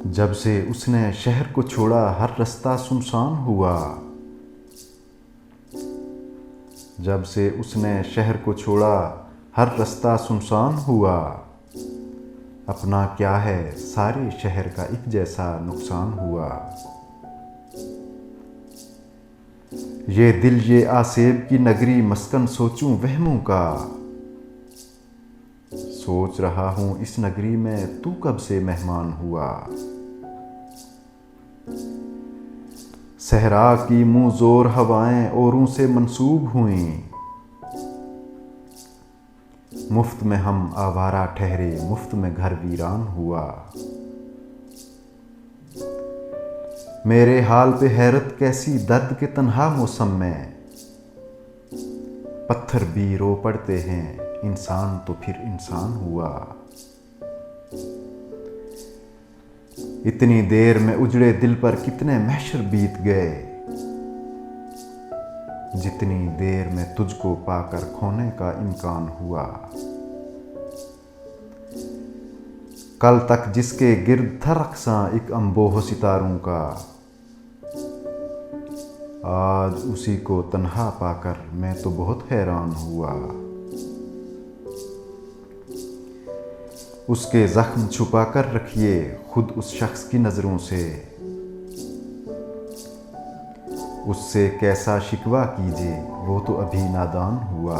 जब से उसने शहर को छोड़ा हर रास्ता सुनसान हुआ। जब से उसने शहर को छोड़ा हर रास्ता सुनसान हुआ। अपना क्या है सारे शहर का एक जैसा नुकसान हुआ। ये दिल ये आसेब की नगरी मस्कन सोचूं वहमों का। सोच रहा हूँ इस नगरी में तू कब से मेहमान हुआ। सहरा की मुँह जोर हवाएं औरों से मंसूब हुईं। मुफ्त में हम आवारा ठहरे मुफ्त में घर वीरान हुआ। मेरे हाल पे हैरत कैसी दर्द के तन्हा मौसम में। पत्थर भी रो पड़ते हैं इंसान तो फिर इंसान हुआ। इतनी देर में उजड़े दिल पर कितने महशर बीत गए। जितनी देर में तुझको पाकर खोने का इम्कान हुआ। कल तक जिसके गिर्द था रक्सा एक अंबोह सितारों का। आज उसी को तन्हा पाकर मैं तो बहुत हैरान हुआ। उसके जख्म छुपा कर रखिए खुद उस शख्स की नज़रों से। उससे कैसा शिकवा कीजिए वो तो अभी नादान हुआ।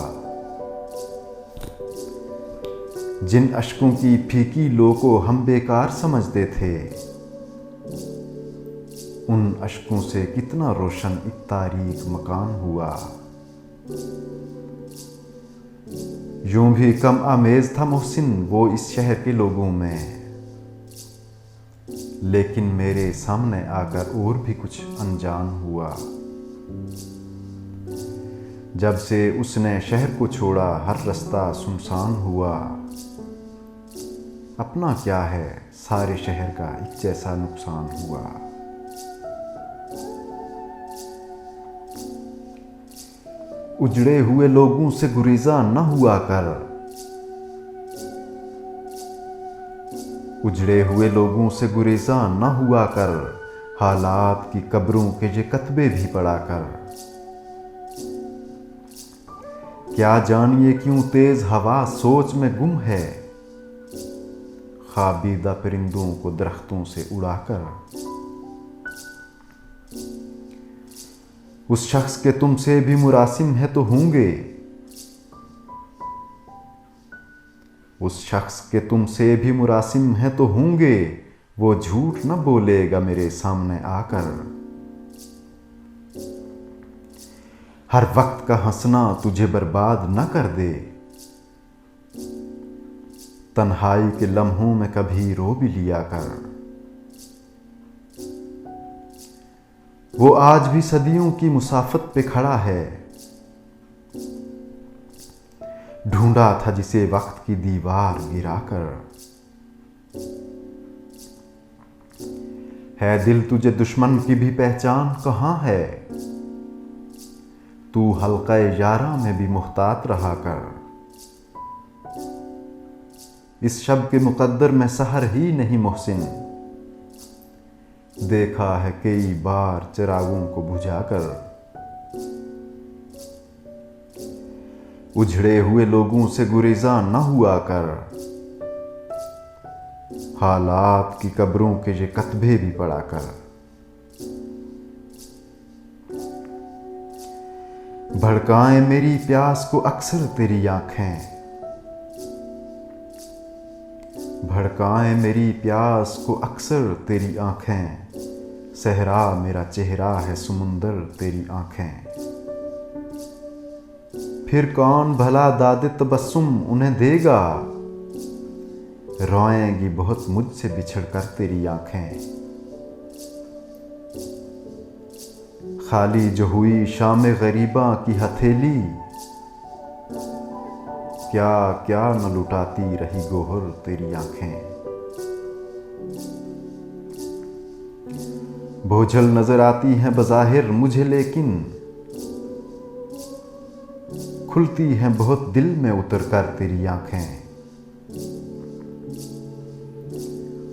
जिन अश्कों की फीकी लो को हम बेकार समझते थे। उन अश्कों से कितना रोशन एक तारीक मकान हुआ। यूं भी कम आमेज था मोहसिन वो इस शहर के लोगों में। लेकिन मेरे सामने आकर और भी कुछ अनजान हुआ। जब से उसने शहर को छोड़ा हर रास्ता सुनसान हुआ। अपना क्या है सारे शहर का एक जैसा नुकसान हुआ। उजड़े हुए लोगों से गुरेजा न हुआ कर। उजड़े हुए लोगों से गुरेजा न हुआ कर। हालात की कब्रों के ये कतबे भी पढ़ा कर। क्या जानिए क्यों तेज हवा सोच में गुम है। खाबीदा परिंदों को दरख्तों से उड़ाकर। उस शख्स के तुमसे भी मुरासिम है तो होंगे। उस शख्स के तुमसे भी मुरासिम है तो होंगे। वो झूठ न बोलेगा मेरे सामने आकर। हर वक्त का हंसना तुझे बर्बाद न कर दे। तन्हाई के लम्हों में कभी रो भी लिया कर। वो आज भी सदियों की मुसाफत पे खड़ा है। ढूंढा था जिसे वक्त की दीवार गिराकर। है दिल तुझे दुश्मन की भी पहचान कहाँ है। तू हल्का यारा में भी मुहतात रहा कर। इस शब के मुकद्दर में सहर ही नहीं मोहसिन। देखा है कई बार चिरागों को बुझाकर। उजड़े हुए लोगों से गुरेजा न हुआ कर। हालात की कब्रों के ये कतबे भी पढ़ा कर। भड़काएं मेरी प्यास को अक्सर तेरी आंखें। भड़काएं मेरी प्यास को अक्सर तेरी आंखें। सहरा मेरा चेहरा है समुंदर तेरी आंखें। फिर कौन भला दादे तबस्सुम उन्हें देगा। रोएंगी बहुत मुझसे बिछड़ कर तेरी आंखें। खाली जो हुई शाम गरीबा की हथेली। क्या क्या न लुटाती रही गोहर तेरी आंखें। बोझल नजर आती हैं बज़ाहिर मुझे लेकिन। खुलती हैं बहुत दिल में उतर कर तेरी आंखें।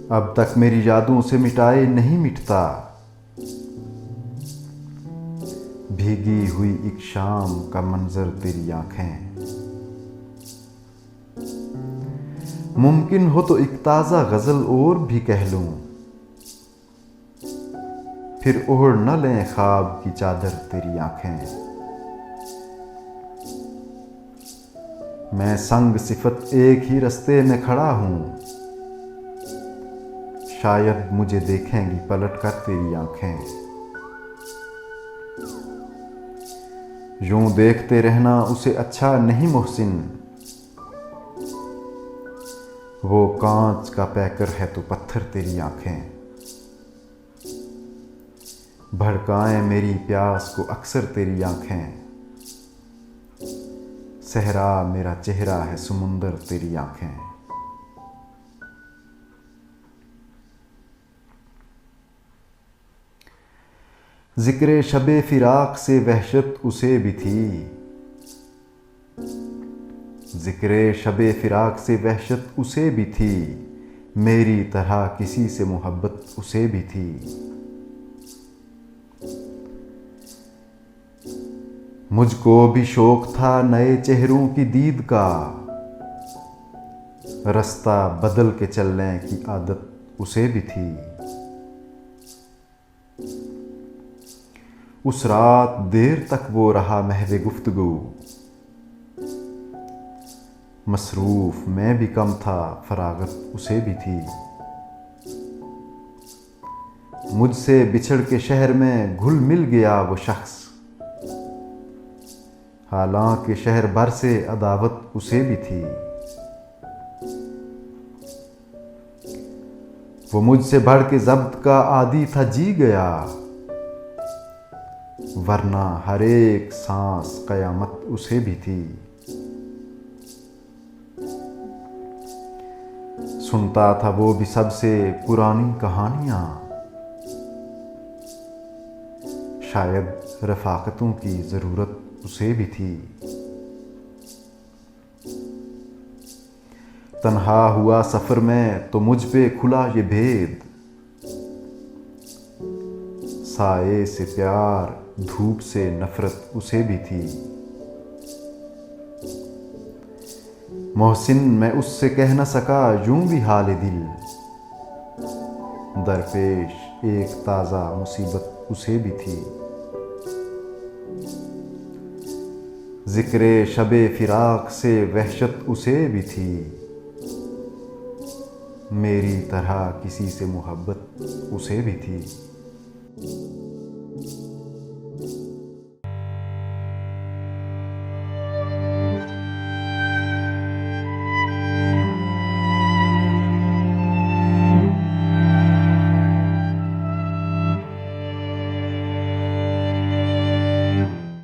अब तक मेरी यादों से मिटाए नहीं मिटता। भीगी हुई एक शाम का मंजर तेरी आंखें। मुमकिन हो तो एक ताज़ा गज़ल और भी कह लूं, फिर ओढ़ न लें ख्वाब की चादर तेरी आंखें। मैं संग सिफत एक ही रास्ते में खड़ा हूं, शायद मुझे देखेंगी पलट कर तेरी आंखें। यूं देखते रहना उसे अच्छा नहीं मोहसिन, वो कांच का पैकर है तो पत्थर तेरी आंखें। भड़काएं मेरी प्यास को अक्सर तेरी आंखें, सहरा मेरा चेहरा है समुंदर तेरी आंखें। जिक्रे शबे फिराक से वहशत उसे भी थी, जिक्रे शबे फिराक से वहशत उसे भी थी, मेरी तरह किसी से मोहब्बत उसे भी थी। मुझको भी शौक था नए चेहरों की दीद का, रास्ता बदल के चलने की आदत उसे भी थी। उस रात देर तक वो रहा महवे गुफ्तगू, मसरूफ मैं भी कम था फरागत उसे भी थी। मुझसे बिछड़ के शहर में घुल मिल गया वो शख्स, हालांकि शहर भर से अदावत उसे भी थी। वो मुझसे बढ़ के ज़ब्त का आदी था जी गया, वरना हर एक सांस कयामत उसे भी थी। सुनता था वो भी सबसे पुरानी कहानियां, शायद रफाकतों की ज़रूरत उसे भी थी। तन्हा हुआ सफ़र में तो मुझ पे खुला ये भेद, साए से प्यार धूप से नफ़रत उसे भी थी। मोहसिन मैं उससे कह न सका यूं भी हाल दिल, दरपेश एक ताज़ा मुसीबत उसे भी थी। ज़िक्रे शबे फिराक से वहशत उसे भी थी, मेरी तरह किसी से मोहब्बत उसे भी थी।